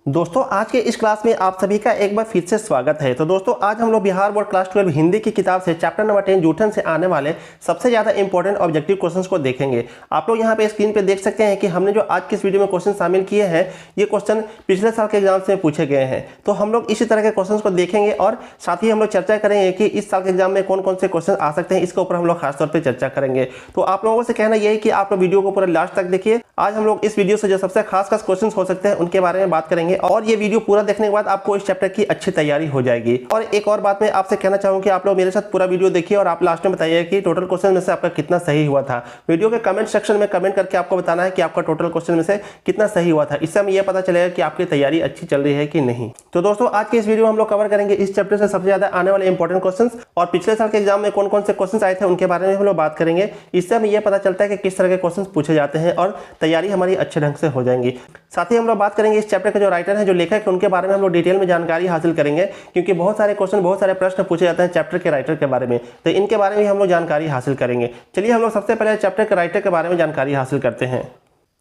दोस्तों आज के इस क्लास में आप सभी का एक बार फिर से स्वागत है। तो दोस्तों आज हम लोग बिहार बोर्ड क्लास 12 हिंदी की किताब से चैप्टर नंबर 10 जूठन से आने वाले सबसे ज़्यादा इंपॉर्टेंट ऑब्जेक्टिव क्वेश्चंस को देखेंगे। आप लोग यहाँ पे स्क्रीन पे देख सकते हैं कि हमने जो आज के इस वीडियो में क्वेश्चन शामिल किए हैं ये क्वेश्चन पिछले साल के एग्जाम में पूछे गए हैं। तो हम लोग इसी तरह के क्वेश्चन को देखेंगे और साथ ही हम लोग चर्चा करेंगे कि इस साल के एग्जाम में कौन कौन से क्वेश्चन आ सकते हैं, इसके ऊपर हम लोग खासतौर पर चर्चा करेंगे। तो आप लोगों से कहना यही कि आप लोग वीडियो को पूरा लास्ट तक देखिए। आज हम लोग इस वीडियो से जो सबसे खास क्वेश्चन हो सकते हैं उनके बारे में बात करेंगे और ये वीडियो पूरा देखने के बाद आपको इस चैप्टर की अच्छी तैयारी हो जाएगी। और एक और बात मैं आपसे कहना चाहूंगा कि आप लोग मेरे साथ पूरा वीडियो देखिए और आप लास्ट में बताइए कि टोटल क्वेश्चन में से आपका कितना सही हुआ था। वीडियो के कमेंट सेक्शन में कमेंट करके आपको बताना है कि आपका टोटल क्वेश्चन में से कितना सही हुआ था। इससे हमें यह पता चलेगा कि आपकी तैयारी अच्छी चल रही है कि नहीं। तो दोस्तों आज के इस वीडियो में हम लोग कवर करेंगे इस चैप्टर से सबसे ज्यादा आने वाले इंपॉर्टेंट क्वेश्चन और पिछले साल के एग्जाम में कौन कौन से क्वेश्चन आए थे उनके बारे में हम लोग बात करेंगे। इससे हमें यह पता चलता है कि किस तरह के क्वेश्चन पूछे जाते हैं और तैयारी हमारी अच्छे ढंग से हो जाएंगी। साथ ही हम लोग बात करेंगे इस चैप्टर के जो राइटर है, जो लेखक है, उनके बारे में हम लोग डिटेल में जानकारी हासिल करेंगे, क्योंकि बहुत सारे क्वेश्चन, बहुत सारे प्रश्न पूछे जाते हैं चैप्टर के राइटर के बारे में। तो इनके बारे में हम लोग जानकारी हासिल करेंगे। चलिए हम लोग सबसे पहले चैप्टर के राइटर के बारे में जानकारी हासिल करते हैं।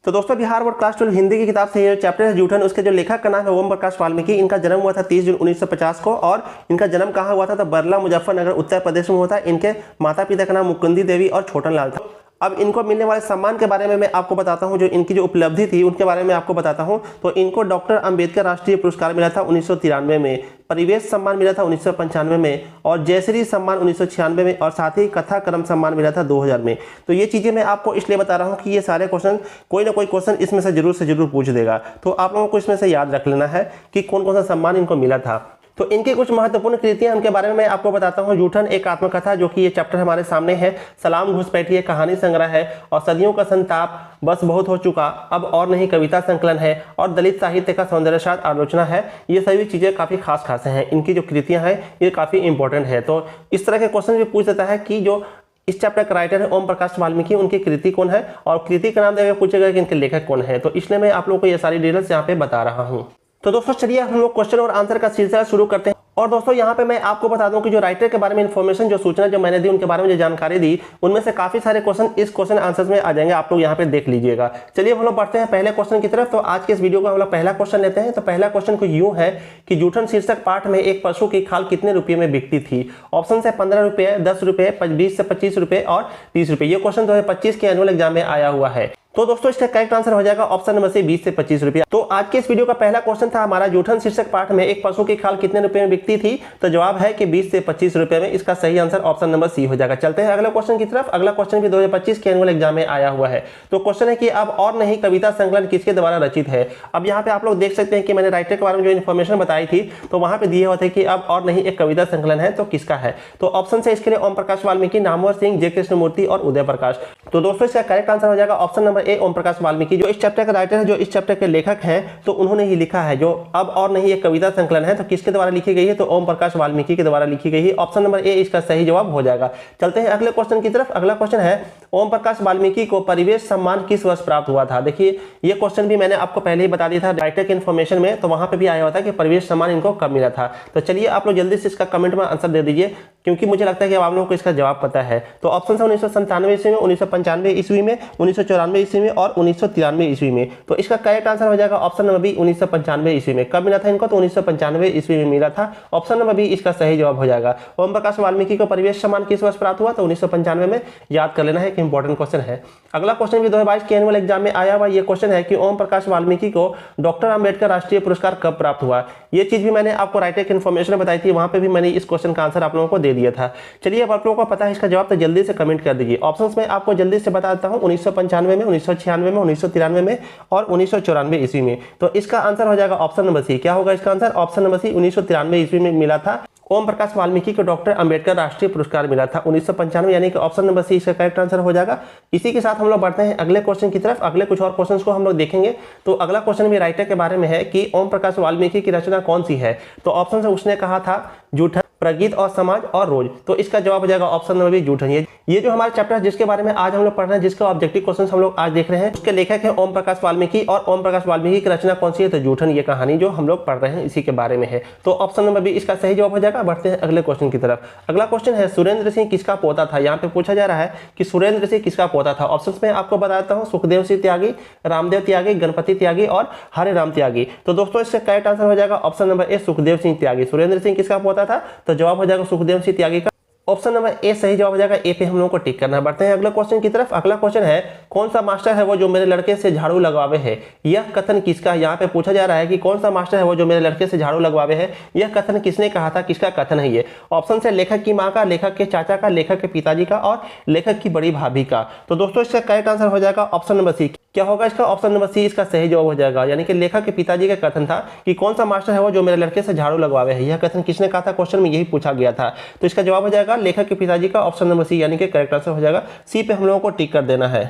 तो दोस्तों बिहार बोर्ड क्लास 12 हिंदी की किताब से ये चैप्टर है जूठन, उसके जो लेखक का नाम है ओम प्रकाश वाल्मीकि। इनका जन्म हुआ था 30 जून 1950 को और इनका जन्म कहाँ हुआ था? तो बरला मुजफ्फरनगर उत्तर प्रदेश में हुआ था। इनके माता पिता का नाम मुकुंदी देवी और छोटन लाल था। अब इनको मिलने वाले सम्मान के बारे में मैं आपको बताता हूं, जो इनकी जो उपलब्धि थी उनके बारे में आपको बताता हूं। तो इनको डॉक्टर अंबेडकर राष्ट्रीय पुरस्कार मिला था 1993 में, परिवेश सम्मान मिला था 1995 में और जयश्री सम्मान 1996 में और साथ ही कथा करम सम्मान मिला था 2000 में। तो ये चीज़ें मैं आपको इसलिए बता रहा हूँ कि ये सारे क्वेश्चन कोई ना कोई क्वेश्चन इसमें से जरूर पूछ देगा। तो आप लोगों को इसमें से याद रख लेना है कि कौन कौन सा सम्मान इनको मिला था। तो इनकी कुछ महत्वपूर्ण कृतियां उनके बारे में मैं आपको बताता हूं। जूठन एक आत्मकथा, जो कि ये चैप्टर हमारे सामने है। सलाम घुसपैठिए कहानी संग्रह है और सदियों का संताप, बस बहुत हो चुका, अब और नहीं कविता संकलन है और दलित साहित्य का सौंदर्यशात आलोचना है। ये सभी चीजें काफी खास हैं। इनकी जो कृतियां हैं ये काफी इंपॉर्टेंट है। तो इस तरह के क्वेश्चन भी पूछ देता है कि जो इस चैप्टर का राइटर है ओम प्रकाश वाल्मीकि, उनकी कृति कौन है और कृति का नाम देकर पूछेगा कि इनके लेखक कौन है। तो इसलिए मैं आप लोगों को ये सारी डिटेल्स यहाँ पे बता रहा हूँ। तो दोस्तों चलिए हम लोग क्वेश्चन और आंसर का सिलसिला शुरू करते हैं। और दोस्तों यहाँ पे मैं आपको बता दूं कि जो राइटर के बारे में इन्फॉर्मेशन, जो सूचना जो मैंने दी, उनके बारे में जो जानकारी दी, उनमें से काफी सारे क्वेश्चन इस क्वेश्चन आंसर्स में आ जाएंगे। आप लोग यहाँ पे देख लीजिएगा। चलिए हम लोग बढ़ते हैं पहले क्वेश्चन की तरफ। तो आज के इस वीडियो का हम लोग पहला क्वेश्चन लेते हैं। तो पहला क्वेश्चन को यूं है कि जूठन शीर्षक पाठ में एक पशु की खाल कितने रुपये में बिकती थी? ऑप्शन है 15 रुपये, 10 रुपये, 20 से 25 रुपये और 30 रुपये। ये क्वेश्चन 2025 के एनुअल एग्जाम में आया हुआ है। तो दोस्तों इसका करेक्ट आंसर हो जाएगा ऑप्शन नंबर सी, 20 से 25 रुपया। तो आज के इस वीडियो का पहला क्वेश्चन था हमारा, जूठन शीर्षक पाठ में एक पशु की खाल कितने रुपए में बिकती थी? तो जवाब है कि 20 से 25 रुपए में। इसका सही आंसर ऑप्शन नंबर सी हो जाएगा। चलते हैं अगले क्वेश्चन की तरफ। अगला क्वेश्चन भी 2025 के एनुअल एग्जाम में आया हुआ है। तो क्वेश्चन है कि अब और नहीं कविता संकलन किसके द्वारा रचित है? अब यहाँ पे आप लोग देख सकते हैं कि मैंने राइटर के बारे में जो इन्फॉर्मेशन बताई थी, तो वहां पे दिए हुए थे कि अब और नहीं एक कविता संकलन है, तो किसका है? तो ऑप्शन है इसके लिए ओम प्रकाश वाल्मीकि, नामवर सिंह, जे कृष्णमूर्ति और उदय प्रकाश। तो दोस्तों इसका करेक्ट आंसर हो जाएगा ऑप्शन नंबर ए, ओम प्रकाश वाल्मीकि। जो इस चैप्टर का राइटर है, जो इस चैप्टर के लेखक हैं, तो उन्होंने ही लिखा है जो अब और नहीं एक कविता संकलन है। तो किसके द्वारा लिखी गई है? तो ओम प्रकाश वाल्मीकि के द्वारा लिखी गई है। ऑप्शन नंबर ए इसका सही जवाब हो जाएगा। चलते हैं अगले क्वेश्चन की तरफ। अगला क्वेश्चन है ओम प्रकाश वाल्मीकि को परिवेश सम्मान किस वर्ष प्राप्त हुआ था? देखिए ये क्वेश्चन भी मैंने आपको पहले ही बता दिया था राइटर के इन्फॉर्मेशन में, तो वहां पे भी आया हुआ था कि परिवेश सम्मान इनको कब मिला था। तो चलिए आप लोग जल्दी से इसका कमेंट में आंसर दे दीजिए, क्योंकि मुझे लगता है कि आप लोगों को इसका जवाब पता है। तो ऑप्शन है 1997 ईस्वी में, 1995 ईस्वी में, 1994 ईस्वी में और 1993 ईस्वी में। तो इसका करेक्ट आंसर हो जाएगा ऑप्शन नंबर बी, 1995 ईस्वी में। कब मिला था इनको? तो 1995 ईस्वी में मिला था। ऑप्शन नंबर बी इसका सही जवाब हो जाएगा। ओम प्रकाश वाल्मीकि को परिवेश सम्मान किस वर्ष प्राप्त हुआ? तो 1995 में। याद कर लेना है कि इंपॉर्टेंट क्वेश्चन है। अगला क्वेश्चन भी 2022 के एनुअल एग्जाम में आया हुआ। ये क्वेश्चन है कि ओम प्रकाश वाल्मीकि को डॉक्टर अंबेडकर राष्ट्रीय पुरस्कार कब प्राप्त हुआ? ये चीज भी मैंने आपको राइटर की इन्फॉर्मेशन बताई थी, वहां पे भी मैंने इस क्वेश्चन का आंसर आप लोगों को दे दिया था। चलिए अब आप लोगों को पता है इसका जवाब, तो जल्दी से कमेंट कर दीजिए। ऑप्शंस में आपको जल्दी से बता देता हूं, 1995 में, 1996 में, 1993 में और 1994 ईस्वी में। तो इसका आंसर हो जाएगा ऑप्शन नंबर सी। क्या होगा इसका आंसर? ऑप्शन नंबर सी, 1993 ईस्वी में मिला था ओम प्रकाश वाल्मीकि को डॉक्टर अंबेडकर राष्ट्रीय पुरस्कार मिला था 1995, यानी कि ऑप्शन नंबर सी इसका करेक्ट आंसर हो जाएगा। इसी के साथ हम लोग बढ़ते हैं अगले क्वेश्चन की तरफ। अगले कुछ और क्वेश्चंस को हम लोग देखेंगे। तो अगला क्वेश्चन भी राइटर के बारे में है कि ओम प्रकाश वाल्मीकि की रचना कौन सी है? तो ऑप्शन से उसने कहा था जूठन, प्रगीत और समाज और रोज। तो इसका जवाब हो जाएगा ऑप्शन नंबर बी जूठन। ये जो हमारा चैप्टर है जिसके बारे में आज हम लोग पढ़ रहे हैं, जिसका ऑब्जेक्टिव क्वेश्चन हम लोग आज देख रहे हैं, उसके लेखक है ओम प्रकाश वाल्मीकि। और ओम प्रकाश वाल्मीकि की रचना कौन सी है? तो जूठन। ये कहानी जो हम लोग पढ़ रहे हैं इसी के बारे में है। तो ऑप्शन नंबर बी इसका सही जवाब हो जाएगा। बढ़ते हैं अगले क्वेश्चन की तरफ। अगला क्वेश्चन है सुरेंद्र सिंह किसका पोता था? यहाँ पे पूछा जा रहा है कि सुरेंद्र सिंह किसका पोता था। ऑप्शन में आपको बताता हूँ, सुखदेव सिंह त्यागी, रामदेव त्यागी, गणपति त्यागी और हरे राम त्यागी। तो दोस्तों इसका करेक्ट आंसर हो जाएगा option number A Sukhdev Singh Tyagi. Surender Singh किसका पोता था? तो जवाब हो जाएगा सुखदेव सिंह त्यागी का। ऑप्शन नंबर ए सही जवाब हो जाएगा। ए पे हम लोगों को टिक करना है। बढ़ते हैं अगले क्वेश्चन की तरफ। अगला क्वेश्चन है कौन सा मास्टर है वो जो मेरे लड़के से झाड़ू लगवावे है? यह कथन किसका? यहाँ पे पूछा जा रहा है कि कौन सा मास्टर है वो जो मेरे लड़के से झाड़ू लगवावे है, यह कथन किसने कहा था, किसका कथन है ये? ऑप्शन है लेखक की माँ का, लेखक के चाचा का, लेखक के पिताजी का और लेखक की बड़ी भाभी का। तो दोस्तों इसका करेक्ट आंसर हो जाएगा ऑप्शन नंबर सी। क्या होगा इसका? ऑप्शन नंबर सी इसका सही जवाब हो जाएगा। यानी कि लेखक के पिताजी का कथन था कि कौन सा मास्टर है वो जो मेरे लड़के से झाड़ू लगवावे है, यह कथन किसने कहा था? क्वेश्चन में यही पूछा गया था। तो इसका जवाब हो जाएगा लेखक के पिताजी का, ऑप्शन नंबर सी, यानी कि करेक्ट आंसर हो जाएगा सी पे हम लोगों को टिक कर देना है।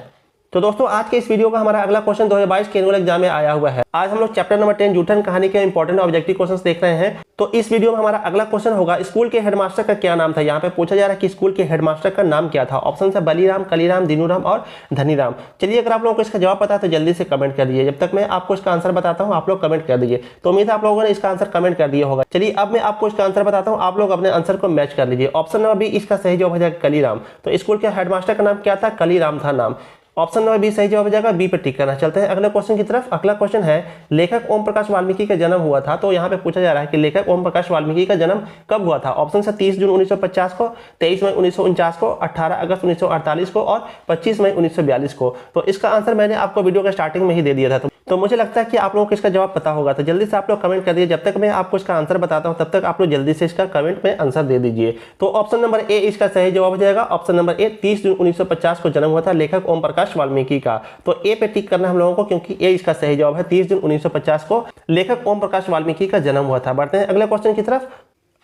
तो दोस्तों आज के इस वीडियो का हमारा अगला क्वेश्चन 2022 के एनुअल एग्जाम में आया हुआ है। आज हम लोग चैप्टर नंबर 10 जूठन कहानी के इंपॉर्टेंट ऑब्जेक्टिव क्वेश्चंस देख रहे हैं। तो इस वीडियो में हमारा अगला क्वेश्चन होगा स्कूल के हेडमास्टर का क्या नाम था? यहाँ पे पूछा जा रहा है कि स्कूल के हेडमास्टर का नाम क्या था। ऑप्शन है बलीराम, कलीराम, दीनूराम और धनीराम। चलिए अगर आप लोगों को इसका जवाब पता है तो जल्दी से कमेंट कर दीजिए। जब तक मैं आपको इसका आंसर बताता हूँ आप लोग कमेंट कर दीजिए। तो उम्मीद है आप लोगों ने इसका आंसर कमेंट कर दिया होगा। चलिए अब मैं आपको इसका आंसर बताता हूँ, आप लोग अपने आंसर को मैच कर लीजिए। ऑप्शन नंबर बी इसका सही जवाब हो जाएगा कलीराम। तो स्कूल के हेडमास्टर का नाम क्या था? कलीराम था नाम। ऑप्शन नंबर बी सही जवाब हो जाएगा। बी पे टिक करना। चलते हैं अगले क्वेश्चन की तरफ। अगला क्वेश्चन है लेखक ओम प्रकाश वाल्मीकि का जन्म हुआ था। तो यहाँ पे पूछा जा रहा है कि लेखक ओम प्रकाश वाल्मीकि का जन्म कब हुआ था। ऑप्शन है 30 जून 1950 को, 23 मई 1949 को, 18 अगस्त 1948 को और 25 मई 1942 को। तो इसका आंसर मैंने आपको वीडियो के स्टार्टिंग में ही दे दिया था। तो मुझे लगता है कि आप लोगों को इसका जवाब पता होगा। तो जल्दी से आप लोग कमेंट कर दीजिए। जब तक मैं आपको इसका आंसर बताता हूं तब तक आप लोग जल्दी से इसका कमेंट में आंसर दे दीजिए। तो ऑप्शन नंबर ए इसका सही जवाब हो जाएगा। ऑप्शन नंबर ए 30 जून 1950 को जन्म हुआ था लेखक ओम प्रकाश वाल्मीकि का। तो ए पे टिक करना हम लोगों को, क्योंकि ए इसका सही जवाब है। 30 जून 1950 को लेखक ओम प्रकाश वाल्मीकि का जन्म हुआ था। बढ़ते हैं अगले क्वेश्चन की तरफ।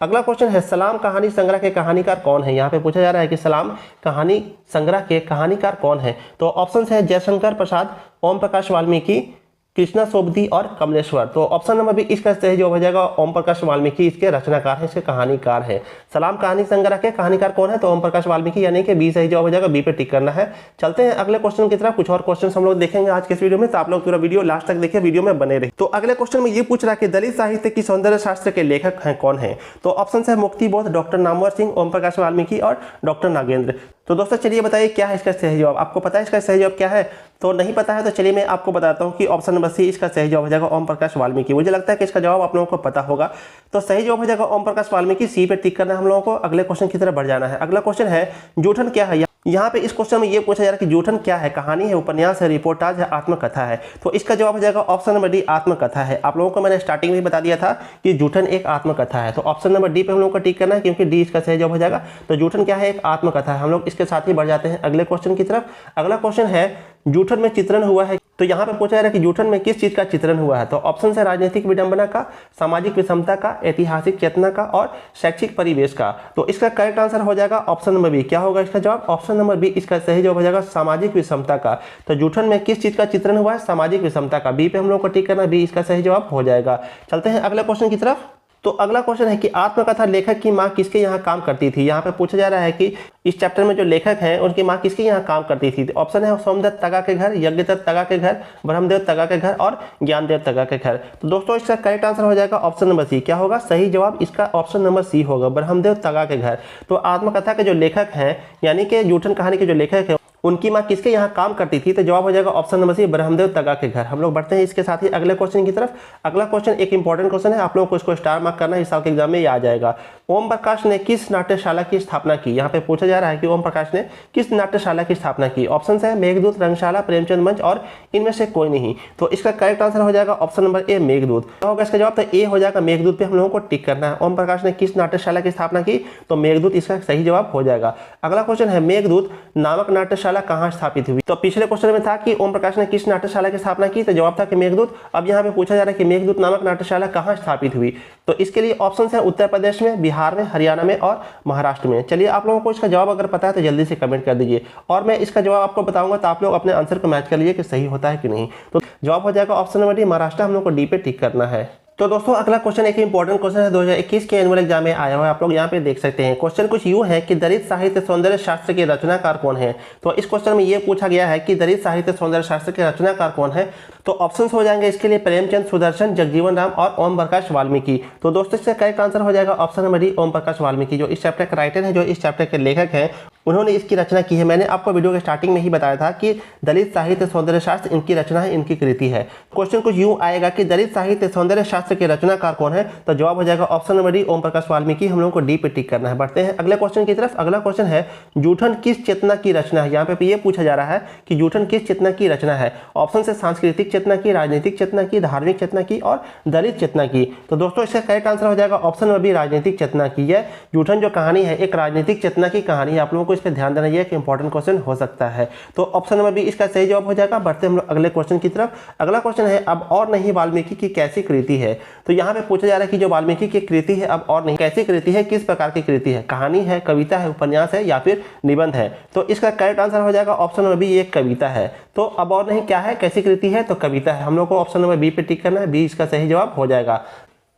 अगला क्वेश्चन है सलाम कहानी संग्रह के कहानीकार कौन है? यहाँ पे पूछा जा रहा है कि सलाम कहानी संग्रह के कहानीकार कौन है? तो ऑप्शन है जयशंकर प्रसाद, ओम प्रकाश वाल्मीकि, कृष्णा सोबती और कमलेश्वर। तो ऑप्शन नंबर बी इसका सही जवाब हो जाएगा। ओम प्रकाश वाल्मीकि इसके रचनाकार है, इसके कहानीकार है। सलाम कहानी संग्रह के कहानीकार कौन है? तो ओम प्रकाश वाल्मीकि, यानी कि बी सही जवाब हो जाएगा। बी पे टिक करना है। चलते हैं अगले क्वेश्चन की तरफ। कुछ और क्वेश्चन हम लोग देखेंगे आज के इस वीडियो में, तो आप लोग पूरा वीडियो लास्ट तक देखिए, वीडियो में बने रहे। तो अगले क्वेश्चन में ये पूछ रहा है कि दलित साहित्य की सौंदर्य शास्त्र के लेखक हैं कौन है? तो ऑप्शन है मुक्तिबोध, डॉक्टर नामवर सिंह, ओम प्रकाश वाल्मीकि और डॉक्टर नागेंद्र। तो दोस्तों चलिए बताइए क्या है इसका सही जवाब? आपको पता है इसका सही जवाब क्या है? तो नहीं पता है तो चलिए मैं आपको बताता हूं कि ऑप्शन नंबर सी इसका सही जवाब हो जाएगा ओम प्रकाश वाल्मीकि। मुझे लगता है कि इसका जवाब आप लोगों को पता होगा। तो सही जवाब हो जाएगा ओम प्रकाश वाल्मीकि। सी पे टिक करना है हम लोगों को। अगले क्वेश्चन की तरफ बढ़ जाना है। अगला क्वेश्चन है जूठन क्या है? यहाँ पे इस क्वेश्चन में ये पूछा जा रहा है कि जूठन क्या है? कहानी है, उपन्यास है, रिपोर्टाज है, आत्मकथा है। तो इसका जवाब हो जाएगा ऑप्शन नंबर डी आत्मकथा है। आप लोगों को मैंने स्टार्टिंग में ही बता दिया था कि जूठन एक आत्मकथा है। तो ऑप्शन नंबर डी पे हम लोगों को टिक करना है, क्योंकि डी इसका सही जवाब हो जाएगा। तो जूठन क्या है? एक आत्मकथा है। हम लोग इसके साथ ही बढ़ जाते हैं अगले क्वेश्चन की तरफ। अगला क्वेश्चन है जूठन में चित्रण हुआ है। तो यहाँ पे पूछा जा रहा है कि जूठन में किस चीज का चित्रण हुआ है? तो ऑप्शन है राजनीतिक विडंबना का, सामाजिक विषमता का, ऐतिहासिक चेतना का और शैक्षिक परिवेश का। तो इसका करेक्ट आंसर हो जाएगा ऑप्शन नंबर बी। क्या होगा इसका जवाब? ऑप्शन नंबर बी इसका सही जवाब हो जाएगा सामाजिक विषमता का। तो जूठन में किस चीज का चित्रण हुआ है? सामाजिक विषमता का। बी पे हम लोग को टिक करना, बी इसका सही जवाब हो जाएगा। चलते हैं अगले क्वेश्चन की तरफ। तो अगला क्वेश्चन है कि आत्मकथा लेखक की माँ किसके यहाँ काम करती थी? यहाँ पे पूछा जा रहा है कि इस चैप्टर में जो लेखक हैं उनकी माँ किसके यहाँ काम करती थी? ऑप्शन है सोमदत्त तगा के घर, यज्ञदत्त तगा के घर, ब्रह्मदेव तगा के घर और ज्ञानदेव तगा के घर। तो दोस्तों इसका करेक्ट आंसर हो जाएगा ऑप्शन नंबर सी। क्या होगा सही जवाब? इसका ऑप्शन नंबर सी होगा, ब्रह्मदेव तगा के घर। तो आत्मकथा के जो लेखक हैं, यानी कि जूठन कहानी के जो लेखक है, उनकी माँ किसके यहाँ काम करती थी? तो जवाब हो जाएगा ऑप्शन नंबर सी, ब्रह्मदेव तगा के घर। हम लोग बढ़ते हैं इसके साथ ही अगले क्वेश्चन की तरफ। अगला क्वेश्चन एक इंपॉर्टेंट क्वेश्चन है, आप लोगों को इसको स्टार मार्क करना है, इस साल के एग्जाम में ये आ जाएगा। ओम प्रकाश ने किस नाट्यशाला की स्थापना की? यहाँ पे पूछा जा रहा है कि ओम प्रकाश ने किस नाट्यशाला की स्थापना की? ऑप्शन है मेघदूत, रंगशाला, प्रेमचंद मंच और इनमें से कोई नहीं। तो इसका करेक्ट आंसर हो जाएगा ऑप्शन नंबर ए मेघदूत। क्या होगा इसका जवाब? तो ए हो जाएगा मेघदूत पे हम लोगों को टिक करना है। ओम प्रकाश ने किस नाट्यशाला की स्थापना की? तो मेघदूत इसका सही जवाब हो जाएगा। अगला क्वेश्चन है मेघदूत नामक नाट्यशाला कहाँ स्थापित हुई? तो पिछले क्वेश्चन में था कि ओम प्रकाश ने किस नाट्यशाला की स्थापना की? तो जवाब था कि मेघदूत। अब यहाँ पे पूछा जा रहा है कि मेघदूत नामक नाट्यशाला कहाँ स्थापित हुई? तो इसके लिए ऑप्शन है उत्तर प्रदेश में, बिहार में, हरियाणा में और महाराष्ट्र में। चलिए आप लोगों को इसका जवाब अगर पता है तो जल्दी से कमेंट कर दीजिए, और मैं इसका जवाब आपको बताऊंगा तो आप लोग अपने आंसर को मैच कर लीजिए कि सही होता है कि नहीं। तो जवाब हो जाएगा ऑप्शन नंबर डी, महाराष्ट्र। हम लोग को डी पे टिक करना है। तो दोस्तों अगला क्वेश्चन एक इंपॉर्टेंट क्वेश्चन है 2021 के एनुअल एग्जाम में आया हुआ है। आप लोग यहाँ पे देख सकते हैं। क्वेश्चन कुछ यूँ है कि दलित साहित्य सौंदर्य शास्त्र के रचनाकार कौन है। तो इस क्वेश्चन में ये पूछा गया है कि दलित साहित्य सौंदर्य शास्त्र के रचनाकार कौन है। तो ऑप्शंस हो जाएंगे इसके लिए प्रेमचंद, सुदर्शन, जगजीवन राम और ओम प्रकाश वाल्मीकि। तो दोस्तों इसका करेक्ट आंसर हो जाएगा option number D, Om Prakash Valmiki, जो इस चैप्टर के राइटर हैं, जो इस चैप्टर के लेखक हैं। उन्होंने इसकी रचना की है। मैंने आपको वीडियो के स्टार्टिंग में ही बताया था कि दलित साहित्य सौंदर्य शास्त्र इनकी रचना है, इनकी कृति है। क्वेश्चन कुछ यूं आएगा कि दलित साहित्य सौंदर्य शास्त्र के रचनाकार कौन है। तो जवाब हो जाएगा option number D, Om Prakash Valmiki. हम लोगों को डी पे टिक करना है। बढ़ते हैं अगले क्वेश्चन की तरफ। अगला क्वेश्चन है जूठन किस चेतना की रचना है। यहाँ पे ये पूछा जा रहा है कि जूठन किस चेतना की रचना है। ऑप्शन से सांस्कृतिक चेतना की, राजनीतिक चेतना की, धार्मिक चेतना की और दलित चेतना की। तो दोस्तों इसका करेक्ट आंसर हो जाएगा ऑप्शन नंबर बी, राजनीतिक चेतना की। है जूठन जो कहानी है एक राजनीतिक चेतना की कहानी है। आप लोगों को इस पर ध्यान देना है, इंपॉर्टेंट क्वेश्चन हो सकता है। तो ऑप्शन नंबर बी इसका सही जवाब हो जाएगा। बढ़ते हम लोग अगले क्वेश्चन की तरफ। अगला क्वेश्चन है अब और नहीं वाल्मीकि की कैसी कृति है। तो यहाँ पे पूछा जा रहा है कि जो वाल्मीकि की कृति है अब और नहीं कैसी कृति है, किस प्रकार की कृति है, कहानी है, कविता है, उपन्यास है या फिर निबंध है। तो इसका करेक्ट आंसर हो जाएगा ऑप्शन नंबर बी, ये कविता है। तो अब और नहीं क्या है, कैसी कृति है, तो कविता है। हम लोग को ऑप्शन नंबर बी पे टिक करना है, बी इसका सही जवाब हो जाएगा।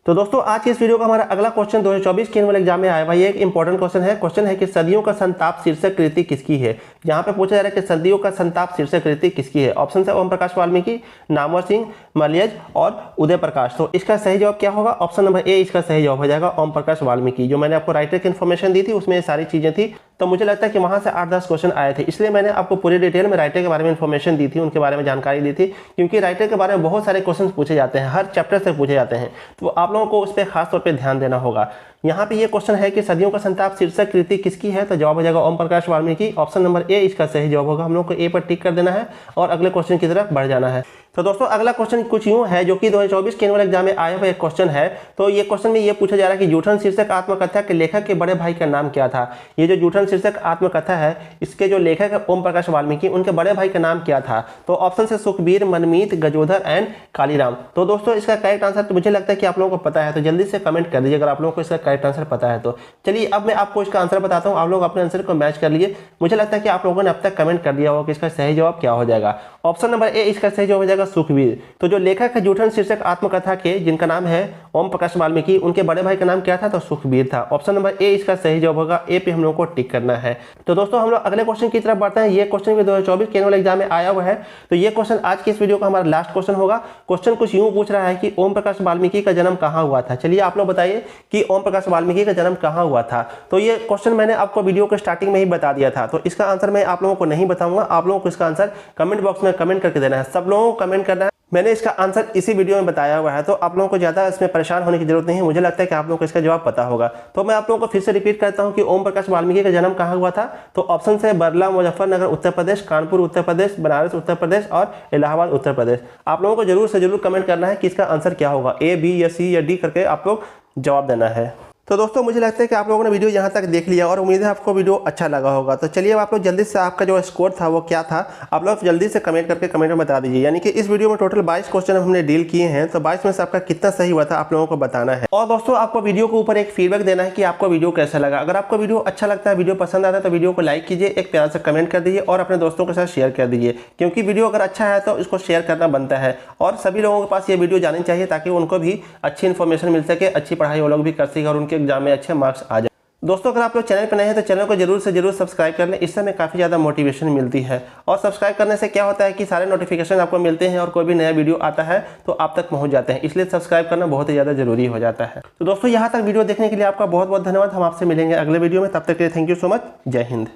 तो दोस्तों आज के इस वीडियो का हमारा अगला क्वेश्चन 2024 के एनुअल एग्जाम में आया हुआ ये एक इंपॉर्टेंट क्वेश्चन है। क्वेश्चन है कि सदियों का संताप शीर्षक कृति किसकी है। यहाँ पे पूछा जा रहा है कि सदियों का संताप शीर्षक कृति किसकी है। ऑप्शन है ओम प्रकाश वाल्मीकि, नामवर सिंह, मलयज और उदय प्रकाश। तो इसका सही जवाब क्या होगा, ऑप्शन नंबर ए इसका सही जवाब हो जाएगा ओम प्रकाश वाल्मीकि। जो मैंने आपको राइटर की इन्फॉर्मेशन दी थी उसमें सारी चीजें थी। तो मुझे लगता है कि वहां से 8-10 क्वेश्चन आए थे, इसलिए मैंने आपको पूरी डिटेल में राइटर के बारे में इन्फॉर्मेशन दी थी, उनके बारे में जानकारी दी थी। क्योंकि राइटर के बारे में बहुत सारे क्वेश्चन पूछे जाते हैं, हर चैप्टर से पूछे जाते हैं। तो आप लोगों को उस पर खास तौर पे ध्यान देना होगा। यहाँ पे ये क्वेश्चन है कि सदियों का संताप शीर्षक कृति किसकी है। तो जवाब हो जाएगा ओम प्रकाश वाल्मीकि। ऑप्शन नंबर ए इसका सही जवाब होगा। हम लोग को ए पर टिक कर देना है और अगले क्वेश्चन की तरफ बढ़ जाना है। तो दोस्तों अगला क्वेश्चन कुछ यूं है जो कि 2024 के एनुअल एग्जाम में आया हुआ एक क्वेश्चन है। तो ये क्वेश्चन में ये पूछा जा रहा है कि जूठन शीर्षक आत्मकथा के लेखक के बड़े भाई का नाम क्या था। ये जो जूठन शीर्षक आत्मकथा है इसके जो लेखक है ओम प्रकाश वाल्मीकि, उनके बड़े भाई का नाम क्या था। तो ऑप्शन से सुखबीर, मनमीत, गजोधर एंड कालीराम। तो दोस्तों इसका करेक्ट आंसर तो मुझे लगता है कि आप लोगों को पता है, तो जल्दी से कमेंट कर दीजिए अगर आप लोगों को इसका करेक्ट आंसर पता है। तो चलिए अब मैं आपको इसका आंसर बताता हूँ, आप लोग अपने आंसर को मैच कर लीजिए। मुझे लगता है कि आप लोगों ने अब तक कमेंट कर दिया होगा कि इसका सही जवाब क्या हो जाएगा। ऑप्शन नंबर ए इसका सही जवाब हो जाएगा सुखबीर। तो जो लेखक है जूठन शीर्षक आत्मकथा के, जिनका नाम है ओम प्रकाश वाल्मीकि, उनके बड़े भाई का नाम क्या था, तो सुखबीर था। ऑप्शन नंबर ए इसका सही जवाब होगा। ए पे हम लोग को टिक करना है। तो दोस्तों हम लोग अगले क्वेश्चन की तरफ बढ़ते हैं। ये क्वेश्चन भी 2024 के एनुअल एग्जाम में आया हुआ है। तो ये क्वेश्चन आज के इस वीडियो का हमारा लास्ट क्वेश्चन होगा। क्वेश्चन कुछ यूं पूछ रहा है कि ओम प्रकाश वाल्मीकि का जन्म कहाँ हुआ था। चलिए आप लोग बताइए कि ओम प्रकाश वाल्मीकि का जन्म कहाँ हुआ था। तो ये क्वेश्चन मैंने आपको वीडियो के स्टार्टिंग में ही बता दिया था। तो इसका आंसर मैं आप लोगों को नहीं बताऊंगा, आप लोगों को इसका आंसर कमेंट बॉक्स में कमेंट करके देना है। सब लोगों को कमेंट करना है। मैंने इसका आंसर इसी वीडियो में बताया हुआ है, तो आप लोगों को ज़्यादा इसमें परेशान होने की जरूरत नहीं है। मुझे लगता है कि आप लोगों को इसका जवाब पता होगा। तो मैं आप लोगों को फिर से रिपीट करता हूं कि ओम प्रकाश वाल्मीकि का जन्म कहाँ हुआ था। तो ऑप्शन है बरला, मुजफ्फरनगर उत्तर प्रदेश, कानपुर उत्तर प्रदेश, बनारस उत्तर प्रदेश और इलाहाबाद उत्तर प्रदेश। आप लोगों को जरूर से जरूर कमेंट करना है कि इसका आंसर क्या होगा, ए, बी या सी या डी करके आप लोग जवाब देना है। तो दोस्तों मुझे लगता है कि आप लोगों ने वीडियो यहाँ तक देख लिया और उम्मीद है आपको वीडियो अच्छा लगा होगा। तो चलिए अब आप लोग जल्दी से आपका जो स्कोर था वो क्या था आप लोग जल्दी से कमेंट करके कमेंट में बता दीजिए। यानी कि इस वीडियो में टोटल 22 क्वेश्चन हमने डील किए हैं, तो 22 में से आपका कितना सही हुआ था आप लोगों को बताना है। और दोस्तों आपको वीडियो के ऊपर एक फीडबैक देना है कि आपको वीडियो कैसा लगा। अगर आपको वीडियो अच्छा लगता है, वीडियो पसंद आता है, तो वीडियो को लाइक कीजिए, एक प्यार से कमेंट कर दीजिए और अपने दोस्तों के साथ शेयर कर दीजिए। क्योंकि वीडियो अगर अच्छा है तो इसको शेयर करना बनता है और सभी लोगों के पास ये वीडियो जानी चाहिए ताकि उनको भी अच्छी इन्फॉर्मेशन मिल सके, अच्छी पढ़ाई वो लोग भी कर सके और उनके एग्जाम में अच्छे मार्क्स आ जाए। दोस्तों अगर आप लोग चैनल पर नए हैं तो चैनल को जरूर से जरूर सब्सक्राइब कर लें, इससे हमें काफ़ी ज़्यादा मोटिवेशन मिलती है। और सब्सक्राइब करने से क्या होता है कि सारे नोटिफिकेशन आपको मिलते हैं और कोई भी नया वीडियो आता है तो आप तक पहुंच जाते हैं, इसलिए सब्सक्राइब करना बहुत ही ज़्यादा जरूरी हो जाता है। तो दोस्तों यहाँ तक वीडियो देखने के लिए आपका बहुत बहुत धन्यवाद। हम आपसे मिलेंगे अगले वीडियो में, तब तक के लिए थैंक यू सो मच। जय हिंद।